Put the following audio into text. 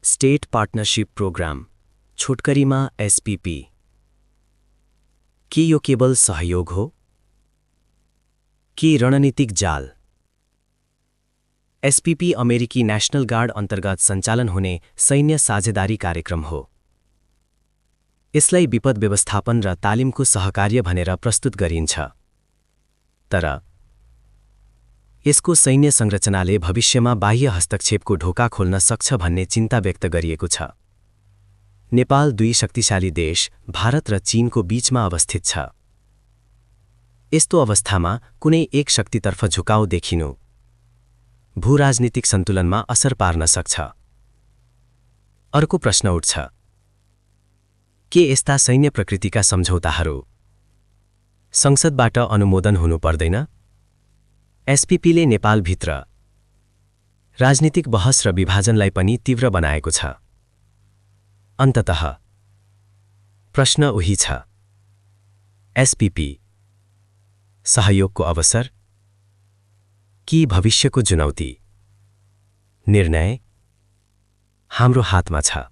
State partnership programme, छोटकरीमा SPP. के यो केवल सहयोग हो कि रणनीतिक जाल? एसपीपी अमेरिकी नेशनल गार्ड अन्तर्गत सञ्चालन हुने सैन्य साझेदारी कार्यक्रम हो। यसलाई विपद व्यवस्थापन र तालिमको सहकार्य भनेर प्रस्तुत गरिन्छ। तर यसको सैन्य संरचनाले भविष्यमा बाह्य हस्तक्षेपको ढोका खोल्न सक्छ भन्ने चिन्ता व्यक्त गरिएको छ। नेपाल दुई शक्तिशाली देश भारत र चीनको बीचमा अवस्थित छ। यस्तो अवस्थामा कुनै एक शक्तितर्फ झुकाउ देखिनु भूराजनीतिक सन्तुलनमा असर पार्न सक्छ। अर्को प्रश्न उठ्छ, के यस्ता सैन्य प्रकृतिका सम्झौताहरू संसदबाट अनुमोदन हुनु पर्दैन? एसपीपीले नेपालभित्र राजनीतिक बहस र विभाजनलाई पनि तीव्र बनाएको छ। अन्ततः प्रश्न उही छ, एसपीपी सहयोगको अवसर कि भविष्यको चुनौती? निर्णय हाम्रो हातमा छ।